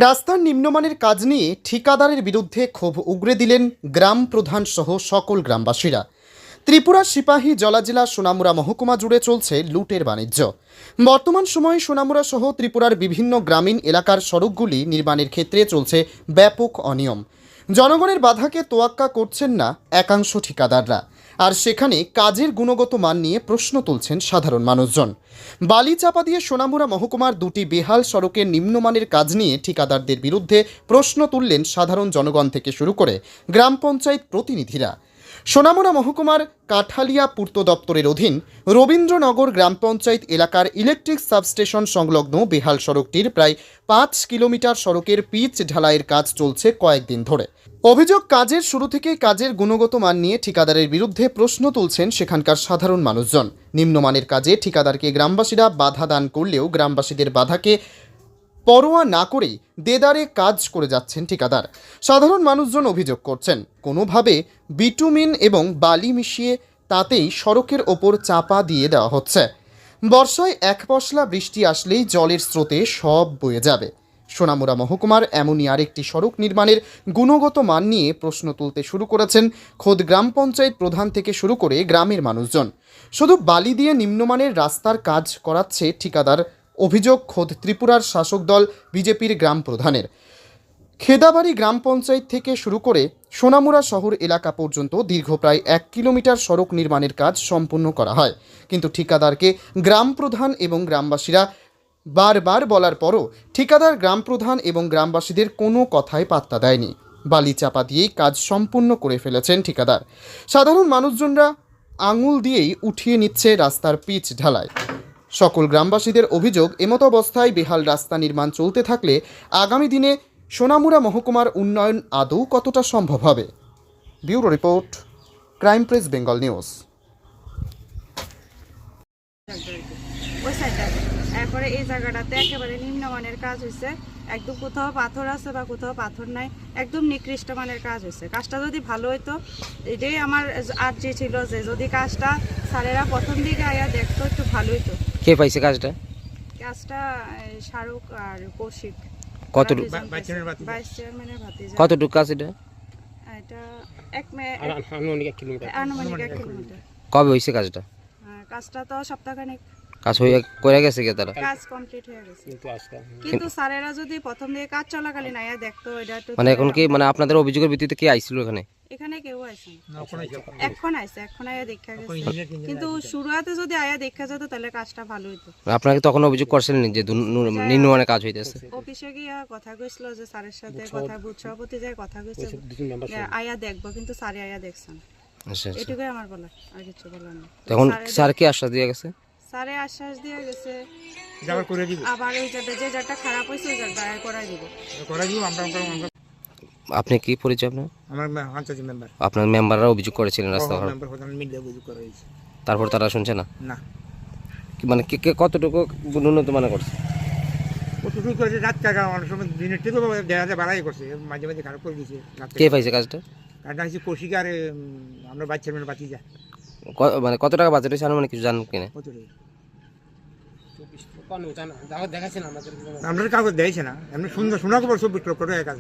রাস্তার নিম্নমানের কাজ নিয়ে ঠিকাদারের বিরুদ্ধে ক্ষোভ উগরে দিলেন গ্রাম প্রধান সহ সকল গ্রামবাসীরা। ত্রিপুরার সিপাহী জেলা সোনামুড়া মহকুমা জুড়ে চলছে লুটের বাণিজ্য। বর্তমান সময়ে সোনামুড়া সহ ত্রিপুরার বিভিন্ন গ্রামীণ এলাকার সড়কগুলি নির্মাণের ক্ষেত্রে চলছে ব্যাপক অনিয়ম। জনগণের বাধাকে তোয়াক্কা করছেন না একাংশ ঠিকাদাররা, আর সেখানে কাজের গুণগত মান নিয়ে প্রশ্ন তুলছেন সাধারণ মানুষজন। বালি চাপা দিয়ে সোনামুড়া মহকুমার দুটি বেহাল সড়কের নিম্নমানের কাজ নিয়ে ঠিকাদারদের বিরুদ্ধে প্রশ্ন তুললেন সাধারণ জনগণ থেকে শুরু করে গ্রাম পঞ্চায়েত প্রতিনিধিরা। সোনামুড়া মহকুমার কাঠালিয়া পূর্ত দপ্তরের অধীন রবীন্দ্রনগর গ্রাম পঞ্চায়েত এলাকার ইলেকট্রিক সাবস্টেশন সংলগ্ন বেহাল সড়কটির প্রায় 5 কিলোমিটার সড়কের পিচ ঢালাইয়ের কাজ চলছে কয়েকদিন ধরে। অভিযোগ, কাজের শুরু থেকেই কাজের গুণগত মান নিয়ে ঠিকাদারের বিরুদ্ধে প্রশ্ন তুলছেন সেখানকার সাধারণ মানুষজন। নিম্নমানের কাজে ঠিকাদারকে গ্রামবাসীরা বাধা দান করলেও গ্রামবাসীদের বাধাকে পরোয়া না করেই দেদারে কাজ করে যাচ্ছেন ঠিকাদার। সাধারণ মানুষজন অভিযোগ করছেন, কোনোভাবে বিটুমিন এবং বালি মিশিয়ে তাতেই সড়কের ওপর চাপা দিয়ে দেওয়া হচ্ছে। বর্ষায় এক পশলা বৃষ্টি আসলেই জলের স্রোতে সব বয়ে যাবে। সোনামুড়া মহকুমার এমনই আরেকটি সড়ক নির্মাণের গুণগত মান নিয়ে প্রশ্ন তুলতে শুরু করেছেন খোদ গ্রাম পঞ্চায়েত প্রধান থেকে শুরু করে গ্রামের মানুষজন। শুধু বালি দিয়ে নিম্নমানের রাস্তার কাজ করাচ্ছে ঠিকাদার, অভিযোগ খোদ ত্রিপুরার শাসক দল বিজেপির গ্রাম প্রধানের। খেদাবাড়ি গ্রাম পঞ্চায়েত থেকে শুরু করে সোনামুড়া শহর এলাকা পর্যন্ত দীর্ঘ প্রায় 1 কিলোমিটার সড়ক নির্মাণের কাজ সম্পূর্ণ করা হয়, কিন্তু ঠিকাদারকে গ্রাম প্রধান এবং গ্রামবাসীরা বারবার বলার পরও ঠিকাদার গ্রাম প্রধান এবং গ্রামবাসীদের কোনো কথায় পাত্তা দেয়নি। বালি চাপা দিয়েই কাজ সম্পূর্ণ করে ফেলেছেন ঠিকাদার। সাধারণ মানুষজনরা আঙুল দিয়েই উঠিয়ে নিচ্ছে রাস্তার পিচ ঢালাই। সকল গ্রামবাসীদের অভিযোগ, এমতো অবস্থায় বেহাল রাস্তা নির্মাণ চলতে থাকলে আগামী দিনে সোনামুড়া মহকুমার উন্নয়ন আদৌ কতটা সম্ভব হবে। Bureau report, crime press Bengal news. এরপরে এই জায়গাটাতে একেবারে নিম্নমানের কাজ হয়েছে, একদম কোথাও পাথর আছে বা কোথাও পাথর নাই, একদম নিকৃষ্ট মানের কাজ হয়েছে। কাজটা যদি ভালো হইতো, এটাই আমার আর্জি ছিল যে যদি কাজটা স্যারেরা প্রথম দিকে আয়া দেখতো একটু ভালো হইতো। কে পাইছে কাজটা? কাজটা শাহরুখ আর কৌশিক, কতটুকু ভাইস চেয়ারম্যানের ভাতিজা। কতটুকু কাজ এটা? এটা আনুমানিক 1 কিলোমিটার। কবে হয়েছে কাজটা? কাজটা তো সপ্তাহখানেক কাজ হয়ে করে গেছে কি তারা? কাজ কমপ্লিট হয়ে গেছে, কিন্তু স্যারেরা যদি প্রথম দিকে কাজ চলাকালীন আয়া দেখতো এটা তো। মানে এখন কি মানে আপনাদের অভিযোগের ভিত্তিতে কি আইছিল এখানে? এখানে কেউ আসে না, এখন আয়া দেখা গেছে, কিন্তু শুরুতে যদি আয়া দেখা যেত তাহলে কাজটা ভালো হইতো। আপনাকে তখন অভিযোগ করছিলেন যে নিম্নমানের কাজ হইতেছে? অফিসে গিয়া কথা কইছিল যে স্যারের সাথে কথা, বুথ সভাপতি যায় কথা কইছে আয়া দেখবো, কিন্তু স্যারে আয়া দেখছেন। আচ্ছা, এটুকুই আমার বলার, আর কিছু বলার না। তখন স্যার কি আশ্বাস দিয়ে গেছে? স্যারে আশ্বাস দিয়ে গেছে আবার ওই যে যেটা খারাপ হয়েছে ওই জায়গাটা করাই দিব। আপনি কি পরিচয় আপনার? আমার পঞ্চায়েত মেম্বার। আপনার মেম্বাররা অভিযোগ করেছিলেন রাস্তা ভাড়া, তারপর তারা শুনছে না? না, মানে কে কতটুকু ন্যূনতম মানে করছে? কতটুকু করেছে রাত টাকা, অনেক সময় দিনের থেকেও দেখা বাড়াই করছে, মাঝে মাঝে খারাপ করে দিয়েছে। কে পাইছে কাজটা? কাজটা হচ্ছে কৌশিক আর আমরা বাচ্চার মেয়ে বাঁচিয়ে যায়। মানে কত টাকা বাজেট হয়েছে মানে কিছু জানেন কিনা? কত আমরা কাগজ দিয়েছে না, এমনি সুন্দর শোনা খবর 24 লক্ষ টাকা কাজ।